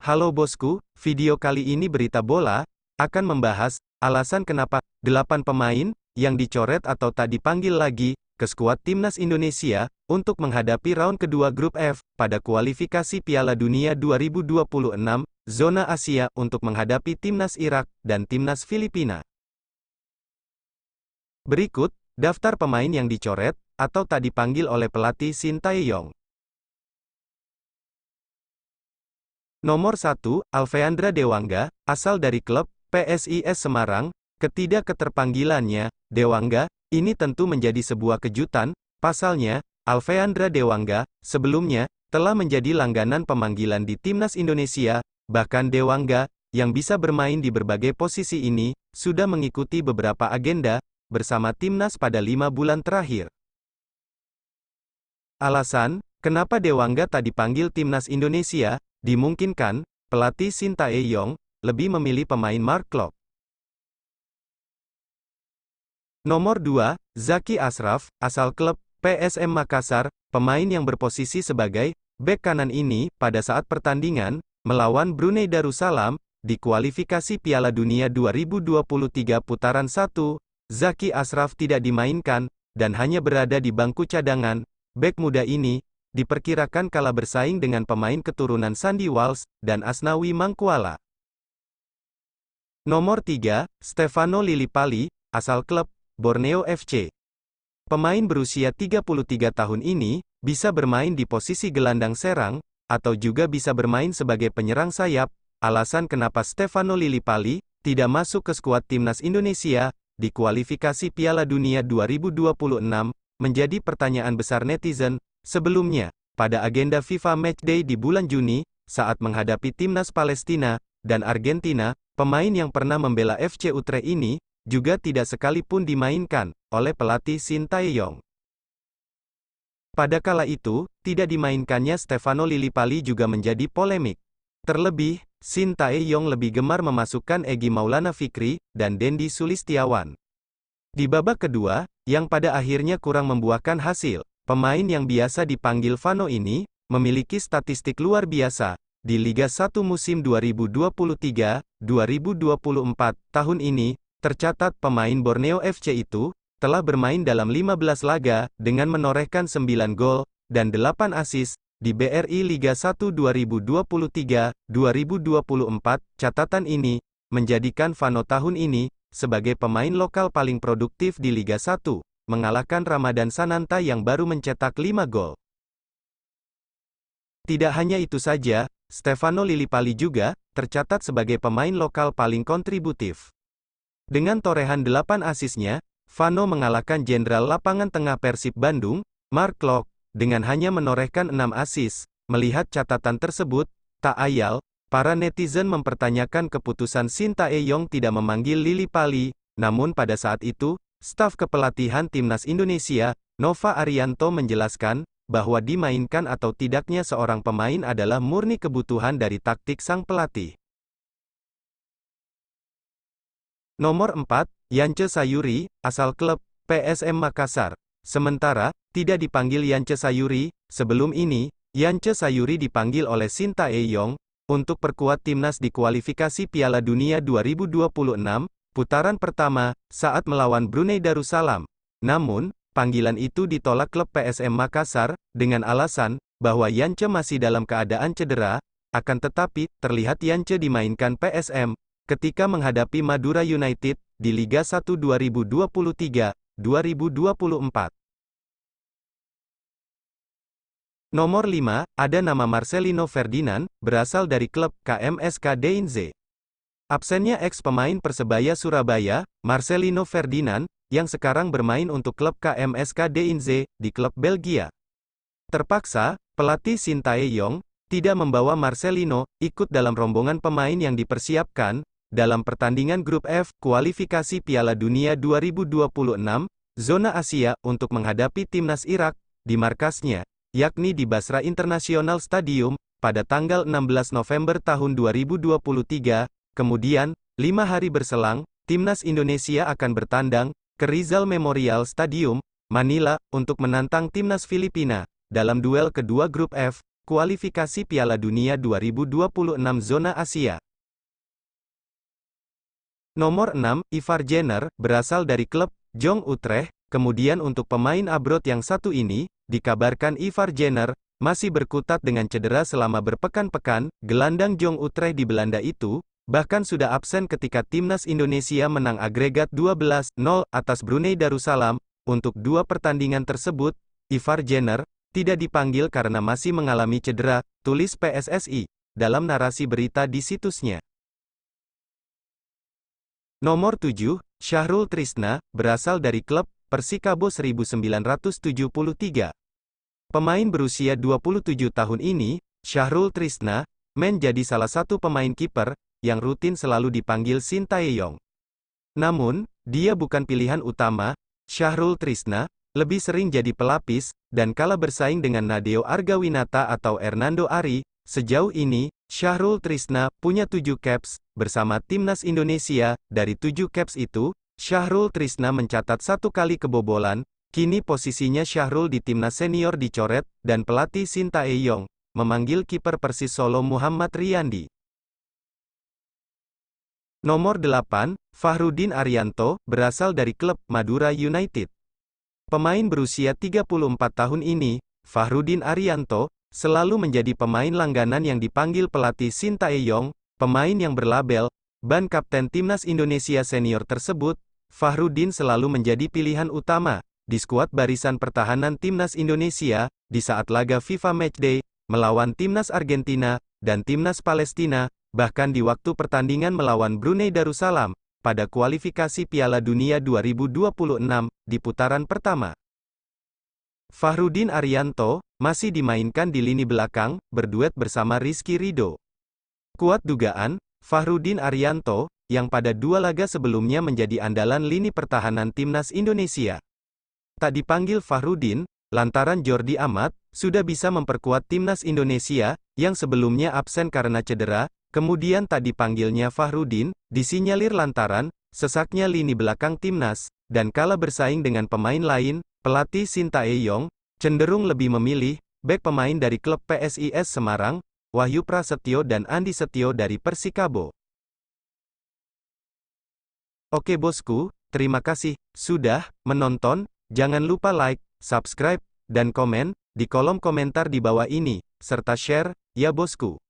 Halo bosku, video kali ini berita bola akan membahas alasan kenapa 8 pemain yang dicoret atau tak dipanggil lagi ke skuad timnas Indonesia untuk menghadapi raun kedua grup F pada kualifikasi Piala Dunia 2026 zona Asia untuk menghadapi timnas Irak dan timnas Filipina. Berikut daftar pemain yang dicoret atau tak dipanggil oleh pelatih Shin Tae-yong. Nomor 1, Alfeandra Dewangga, asal dari klub PSIS Semarang. Ketidakketerpanggilannya Dewangga ini tentu menjadi sebuah kejutan, pasalnya Alfeandra Dewangga sebelumnya telah menjadi langganan pemanggilan di timnas Indonesia, bahkan Dewangga yang bisa bermain di berbagai posisi ini sudah mengikuti beberapa agenda bersama timnas pada 5 bulan terakhir. Alasan kenapa Dewangga tak dipanggil timnas Indonesia? Dimungkinkan pelatih Shin Tae-yong lebih memilih pemain Mark Klok. Nomor 2, Zaki Ashraf, asal klub PSM Makassar. Pemain yang berposisi sebagai bek kanan ini pada saat pertandingan melawan Brunei Darussalam di kualifikasi Piala Dunia 2023 putaran 1, Zaki Ashraf tidak dimainkan dan hanya berada di bangku cadangan. Bek muda ini diperkirakan kalah bersaing dengan pemain keturunan Sandy Walsh dan Asnawi Mangkuala. Nomor 3, Stefano Lillipali, asal klub Borneo FC. Pemain berusia 33 tahun ini bisa bermain di posisi gelandang serang atau juga bisa bermain sebagai penyerang sayap. Alasan kenapa Stefano Lillipali tidak masuk ke skuad timnas Indonesia di kualifikasi Piala Dunia 2026 menjadi pertanyaan besar netizen. Sebelumnya, pada agenda FIFA Matchday di bulan Juni, saat menghadapi timnas Palestina dan Argentina, pemain yang pernah membela FC Utrecht ini juga tidak sekalipun dimainkan oleh pelatih Shin Tae-yong. Pada kala itu, tidak dimainkannya Stefano Lillipali juga menjadi polemik. Terlebih, Shin Tae-yong lebih gemar memasukkan Egy Maulana Fikri dan Dendi Sulistiawan di babak kedua, yang pada akhirnya kurang membuahkan hasil. Pemain yang biasa dipanggil Vano ini memiliki statistik luar biasa di Liga 1 musim 2023-2024 tahun ini. Tercatat pemain Borneo FC itu telah bermain dalam 15 laga dengan menorehkan 9 gol dan 8 assist di BRI Liga 1 2023-2024. Catatan ini menjadikan Vano tahun ini sebagai pemain lokal paling produktif di Liga 1, mengalahkan Ramadan Sananta yang baru mencetak 5 gol. Tidak hanya itu saja, Stefano Lillipali juga tercatat sebagai pemain lokal paling kontributif. Dengan torehan 8 asisnya, Vano mengalahkan jenderal lapangan tengah Persib Bandung, Mark Klok, dengan hanya menorehkan 6 asis. Melihat catatan tersebut, tak ayal, para netizen mempertanyakan keputusan Shin Tae-yong tidak memanggil Lillipali. Namun pada saat itu, staf kepelatihan timnas Indonesia, Nova Arianto menjelaskan bahwa dimainkan atau tidaknya seorang pemain adalah murni kebutuhan dari taktik sang pelatih. Nomor 4, Yance Sayuri, asal klub PSM Makassar. Sementara tidak dipanggil Yance Sayuri, sebelum ini Yance Sayuri dipanggil oleh Shin Tae-yong untuk perkuat timnas di kualifikasi Piala Dunia 2026 putaran pertama saat melawan Brunei Darussalam. Namun, panggilan itu ditolak klub PSM Makassar dengan alasan bahwa Yance masih dalam keadaan cedera. Akan tetapi, terlihat Yance dimainkan PSM ketika menghadapi Madura United di Liga 1 2023-2024. Nomor 5, ada nama Marcelino Ferdinand, berasal dari klub KMSK DINZ. Absennya ex-pemain Persebaya Surabaya, Marcelino Ferdinand, yang sekarang bermain untuk klub KMSK DINZ di klub Belgia. Terpaksa, pelatih Shin Tae-yong tidak membawa Marcelino ikut dalam rombongan pemain yang dipersiapkan dalam pertandingan grup F kualifikasi Piala Dunia 2026 zona Asia untuk menghadapi timnas Irak di markasnya, yakni di Basra International Stadium pada tanggal 16 November tahun 2023. Kemudian, 5 hari berselang, timnas Indonesia akan bertandang ke Rizal Memorial Stadium, Manila, untuk menantang timnas Filipina dalam duel kedua grup F Kualifikasi Piala Dunia 2026 Zona Asia. Nomor 6, Ivar Jenner, berasal dari klub Jong Utrecht. Kemudian untuk pemain abroad yang satu ini, dikabarkan Ivar Jenner masih berkutat dengan cedera selama berpekan-pekan. Gelandang Jong Utrecht di Belanda itu bahkan sudah absen ketika timnas Indonesia menang agregat 12-0 atas Brunei Darussalam. Untuk dua pertandingan tersebut, Ivar Jenner tidak dipanggil karena masih mengalami cedera, tulis PSSI dalam narasi berita di situsnya. Nomor 7, Syahrul Trisna, berasal dari klub Persikabo 1973. Pemain berusia 27 tahun ini, Syahrul Trisna, menjadi salah satu pemain kiper yang rutin selalu dipanggil Sintayong. Namun, dia bukan pilihan utama. Syahrul Trisna lebih sering jadi pelapis, dan kala bersaing dengan Nadeo Argawinata atau Hernando Ari, sejauh ini, Syahrul Trisna punya 7 caps bersama timnas Indonesia. Dari 7 caps itu, Syahrul Trisna mencatat 1 kali kebobolan. Kini posisinya Syahrul di timnas senior dicoret, dan pelatih Sintayong memanggil kiper Persis Solo Muhammad Riyandi. Nomor 8, Fahrudin Arianto, berasal dari klub Madura United. Pemain berusia 34 tahun ini, Fahrudin Arianto, selalu menjadi pemain langganan yang dipanggil pelatih Sintayong. Pemain yang berlabel ban kapten timnas Indonesia senior tersebut, Fahrudin selalu menjadi pilihan utama di skuad barisan pertahanan timnas Indonesia di saat laga FIFA Matchday melawan timnas Argentina dan timnas Palestina, bahkan di waktu pertandingan melawan Brunei Darussalam pada kualifikasi Piala Dunia 2026 di putaran pertama. Fahrudin Arianto masih dimainkan di lini belakang, berduet bersama Rizky Ridho. Kuat dugaan, Fahrudin Arianto, yang pada 2 laga sebelumnya menjadi andalan lini pertahanan timnas Indonesia, tak dipanggil Fahrudin, lantaran Jordi Amat sudah bisa memperkuat timnas Indonesia, yang sebelumnya absen karena cedera. Kemudian tak dipanggilnya Fahrudin, disinyalir lantaran sesaknya lini belakang timnas, dan kala bersaing dengan pemain lain, pelatih Sintayong cenderung lebih memilih bek pemain dari klub PSIS Semarang, Wahyu Prasetyo dan Andi Setio dari Persikabo. Oke bosku, terima kasih sudah menonton. Jangan lupa like, subscribe, dan komen di kolom komentar di bawah ini, serta share, ya bosku.